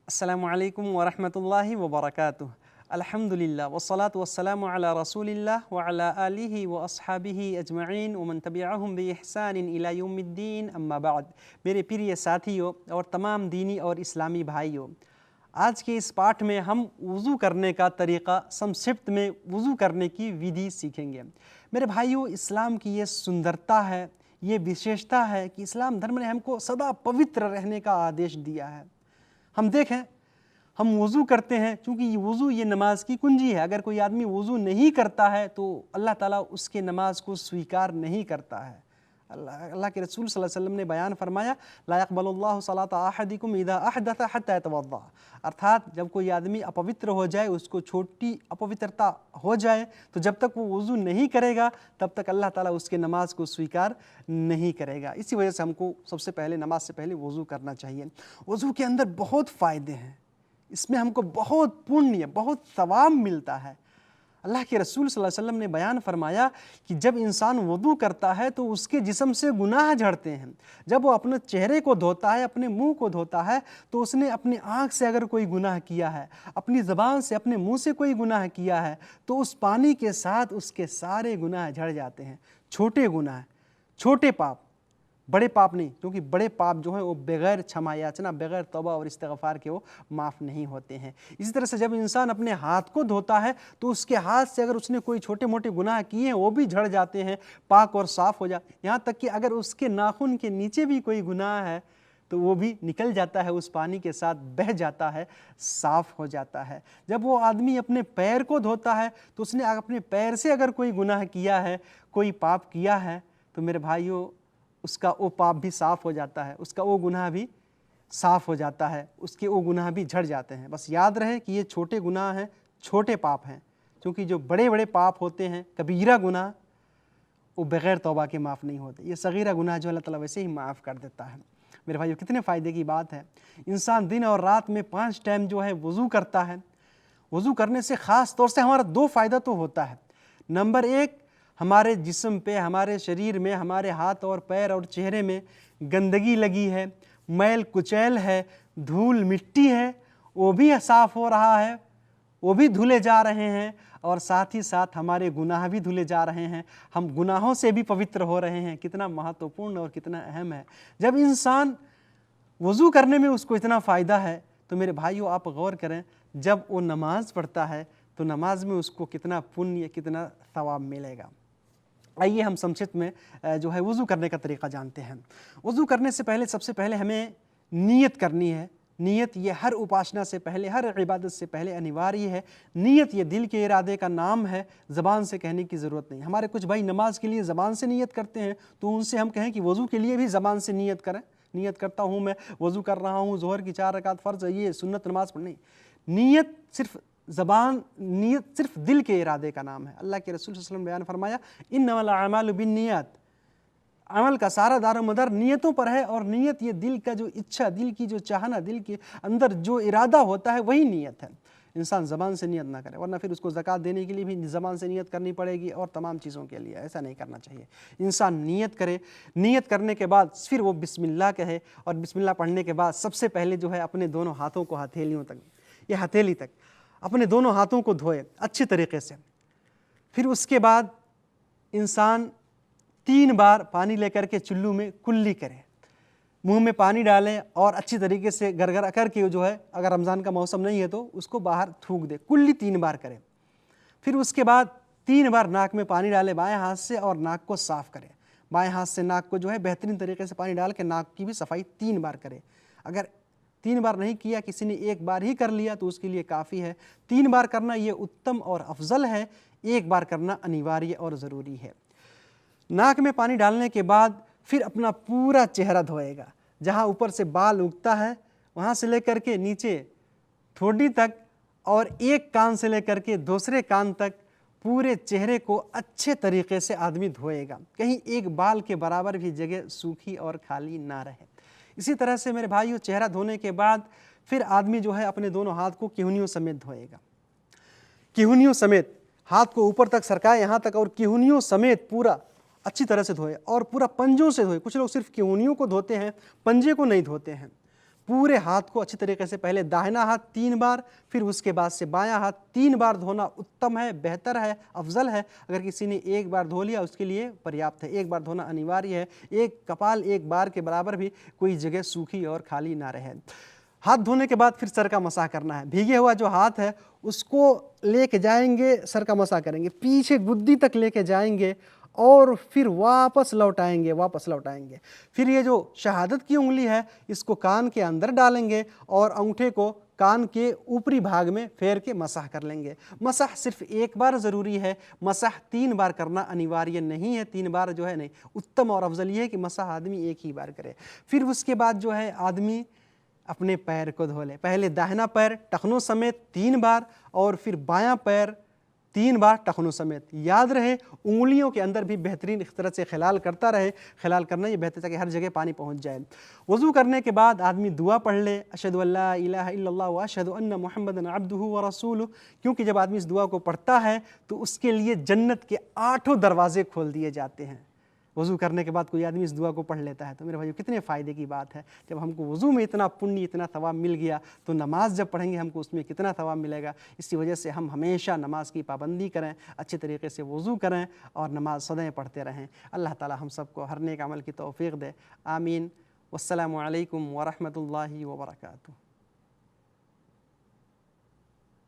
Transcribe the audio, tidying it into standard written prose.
अस्सलामु अलैकुम वरहमतुल्लाहि वबरकातुह। अल्हम्दुलिल्लाह वस्सलातु वस्सलामु अला रसूलिल्लाह व अला आलिहि व अस्हाबिहि अजमईन व मन तबिअहुम बि इहसानिन इला यौमिद्दीन, अम्मा बाद। मेरे प्रिय साथियों और तमाम दीनी और इस्लामी भाइयों, आज के इस पाठ में हम वज़ू करने का तरीक़ा, संक्षिप्त में वज़ू करने की विधि सीखेंगे। मेरे भाइयों, इस्लाम की ये सुंदरता है, ये विशेषता है कि इस्लाम धर्म ने हमको सदा पवित्र रहने का आदेश दिया है। हम देखें, हम वज़ू करते हैं, चूँकि वज़ू ये नमाज की कुंजी है। अगर कोई आदमी वज़ू नहीं करता है तो अल्लाह ताला उसके नमाज को स्वीकार नहीं करता है। अल्लाह के रसूल सल्लल्लाहु अलैहि वसल्लम ने बयान फरमाया, ला यक़बलुल्लाहु सलाता अहदिकुम इज़ा अहदथ हत्ता यतवद्दा। अर्थात जब कोई आदमी अपवित्र हो जाए, उसको छोटी अपवित्रता हो जाए, तो जब तक वो वज़ू नहीं करेगा तब तक अल्लाह ताला उसके नमाज को स्वीकार नहीं करेगा। इसी वजह से हमको सबसे पहले नमाज से पहले वज़ू करना चाहिए। वज़ू के अंदर बहुत फ़ायदे हैं, इसमें हमको बहुत पुण्य, बहुत सवाब मिलता है। अल्लाह के रसूल सल्लल्लाहु अलैहि वसल्लम ने बयान फरमाया कि जब इंसान वुदू करता है तो उसके जिस्म से गुनाह झड़ते हैं। जब वो अपने चेहरे को धोता है, अपने मुंह को धोता है, तो उसने अपनी आँख से अगर कोई गुनाह किया है, अपनी ज़बान से, अपने मुंह से कोई गुनाह किया है, तो उस पानी के साथ उसके सारे गुनाह झड़ जाते हैं। छोटे गुनाह, छोटे पाप, बड़े पाप नहीं, क्योंकि बड़े पाप जो हैं वो बग़ैर क्षमा याचना, बग़ैर तौबा और इस्तिग़फ़ार के वो माफ़ नहीं होते हैं। इसी तरह से जब इंसान अपने हाथ को धोता है तो उसके हाथ से अगर उसने कोई छोटे मोटे गुनाह किए हैं वो भी झड़ जाते हैं, पाक और साफ़ हो जाते। यहाँ तक कि अगर उसके नाखून के नीचे भी कोई गुनाह है तो वो भी निकल जाता है, उस पानी के साथ बह जाता है, साफ़ हो जाता है। जब वो आदमी अपने पैर को धोता है तो उसने अपने पैर से अगर कोई गुनाह किया है, कोई पाप किया है, तो मेरे भाइयों उसका वो पाप भी साफ़ हो जाता है, उसका वो गुनाह भी साफ़ हो जाता है, उसके वो गुनाह भी झड़ जाते हैं। बस याद रहे कि ये छोटे गुनाह हैं, छोटे पाप हैं, क्योंकि जो बड़े बड़े पाप होते हैं, कबीरा गुनाह, वो बग़ैर तौबा के माफ़ नहीं होते। ये सगीरा गुनाह जो अल्लाह ताला वैसे ही माफ़ कर देता है। मेरे भाइयों, कितने फ़ायदे की बात है। इंसान दिन और रात में 5 टाइम जो है वज़ू करता है। वज़ू करने से ख़ास तौर से हमारा 2 फ़ायदा तो होता है। नंबर 1, हमारे जिस्म पे, हमारे शरीर में, हमारे हाथ और पैर और चेहरे में गंदगी लगी है, मैल कुचैल है, धूल मिट्टी है, वो भी साफ़ हो रहा है, वो भी धुले जा रहे हैं, और साथ ही साथ हमारे गुनाह भी धुले जा रहे हैं, हम गुनाहों से भी पवित्र हो रहे हैं। कितना महत्वपूर्ण और कितना अहम है। जब इंसान वज़ू करने में उसको इतना फ़ायदा है, तो मेरे भाइयों आप गौर करें, जब वो नमाज़ पढ़ता है तो नमाज में उसको कितना पुण्य, कितना सवाब मिलेगा। आइए हम संक्षिप्त में जो है वज़ू करने का तरीक़ा जानते हैं। वज़ू करने से पहले सबसे पहले हमें नीयत करनी है। नीयत ये हर उपासना से पहले, हर इबादत से पहले अनिवार्य है। नीयत ये दिल के इरादे का नाम है, ज़बान से कहने की ज़रूरत नहीं। हमारे कुछ भाई नमाज के लिए ज़बान से नीयत करते हैं, तो उनसे हम कहें कि वज़ू के लिए भी ज़बान से नीयत करें। नीयत करता हूँ, मैं वज़ू कर रहा हूँ, ज़ोहर की 4 रकात फ़र्ज़ है, ये सुन्नत नमाज पढ़ नहीं। नीयत सिर्फ़ ज़बान, नीयत सिर्फ दिल के इरादे का नाम है। अल्लाह के रसूल सल्लल्लाहु अलैहि वसल्लम ने बयान फरमाया, इन्नमल अमालु बिन्नियात, अमल का सारा दारोमदार नीयतों पर है। और नीयत ये दिल का जो इच्छा, दिल की जो चाहना, दिल के अंदर जो इरादा होता है वही नीयत है। इंसान ज़बान से नीयत ना करे, वरना फिर उसको ज़कात देने के लिए भी ज़बान से नीयत करनी पड़ेगी और तमाम चीज़ों के लिए। ऐसा नहीं करना चाहिए। इंसान नीयत करे, नीयत करने के बाद फिर वो बिस्मिल्लाह कहे, और बिस्मिल्लाह पढ़ने के बाद सबसे पहले जो है अपने दोनों हाथों को हथेलियों तक, ये हथेली तक अपने दोनों हाथों को धोए अच्छी तरीक़े से। फिर उसके बाद इंसान 3 बार पानी लेकर के चुल्लू में कुल्ली करे, मुंह में पानी डालें और अच्छी तरीके से गरगरा करके जो है, अगर रमज़ान का मौसम नहीं है तो उसको बाहर थूक दे। कुल्ली 3 बार करें। फिर उसके बाद 3 बार नाक में पानी डालें बाएं हाथ से, और नाक को साफ़ करें। बाएं हाथ से नाक को जो है बेहतरीन तरीके से पानी डाल के नाक की भी सफाई 3 बार करें। अगर 3 बार नहीं किया, किसी ने 1 बार ही कर लिया, तो उसके लिए काफ़ी है। 3 बार करना ये उत्तम और अफजल है, 1 बार करना अनिवार्य और ज़रूरी है। नाक में पानी डालने के बाद फिर अपना पूरा चेहरा धोएगा, जहाँ ऊपर से बाल उगता है वहाँ से लेकर के नीचे ठोडी तक, और एक कान से लेकर के दूसरे कान तक पूरे चेहरे को अच्छे तरीके से आदमी धोएगा। कहीं एक बाल के बराबर भी जगह सूखी और खाली ना रहे। इसी तरह से मेरे भाइयों, चेहरा धोने के बाद फिर आदमी जो है अपने दोनों हाथ को किहुनियों समेत धोएगा। किहुनियों समेत हाथ को ऊपर तक सरकाए यहाँ तक, और किहुनियों समेत पूरा अच्छी तरह से धोए, और पूरा पंजों से धोए। कुछ लोग सिर्फ किहुनियों को धोते हैं, पंजे को नहीं धोते हैं। पूरे हाथ को अच्छी तरीके से पहले दाहिना हाथ 3 बार, फिर उसके बाद से बायां हाथ 3 बार धोना उत्तम है, बेहतर है, अफजल है। अगर किसी ने 1 बार धो लिया उसके लिए पर्याप्त है, 1 बार धोना अनिवार्य है। एक कपाल 1 बार के बराबर भी कोई जगह सूखी और खाली ना रहे। हाथ धोने के बाद फिर सर का मसाह करना है। भीगे हुआ जो हाथ है उसको लेके जाएंगे, सर का मसाह करेंगे, पीछे गुद्दी तक लेके जाएंगे और फिर वापस लौटाएंगे। फिर ये जो शहादत की उंगली है इसको कान के अंदर डालेंगे और अंगूठे को कान के ऊपरी भाग में फेर के मसाह कर लेंगे। मसाह सिर्फ 1 बार ज़रूरी है, मसाह 3 बार करना अनिवार्य नहीं है। 3 बार जो है नहीं, उत्तम और अफजल ये है कि मसाह आदमी 1 ही बार करे। फिर उसके बाद जो है आदमी अपने पैर को धो ले। पहले दाहिना पैर टखनों समेत 3 बार और फिर बायां पैर 3 बार टखनों समेत। याद रहे उंगलियों के अंदर भी बेहतरीन इस तरह से खिलाल करता रहे। खिलाल करना ये बेहतर है कि हर जगह पानी पहुंच जाए। वज़ू करने के बाद आदमी दुआ पढ़ ले, अशहदु अल्ला इलाहा इल्लल्लाह व अशहदु अन्ना मुहम्मदन अब्दुहु व रसूलुहु, क्योंकि जब आदमी इस दुआ को पढ़ता है तो उसके लिए जन्नत के 8 दरवाजे खोल दिए जाते हैं। वज़ू करने के बाद कोई आदमी इस दुआ को पढ़ लेता है तो मेरे भाइयों कितने फ़ायदे की बात है। जब हमको वज़ू में इतना पुण्य, इतना थवाब मिल गया तो नमाज जब पढ़ेंगे हमको उसमें कितना थवाब मिलेगा। इसी वजह से हम हमेशा नमाज की पाबंदी करें, अच्छे तरीके से वज़ू करें और नमाज सदैव पढ़ते रहें। अल्लाह ताला हम सबको हर नेक अमल की तौफ़ीक़ दे। आमीन। वस्सलामु अलैकुम व रहमतुल्लाहि व बरकातुहू।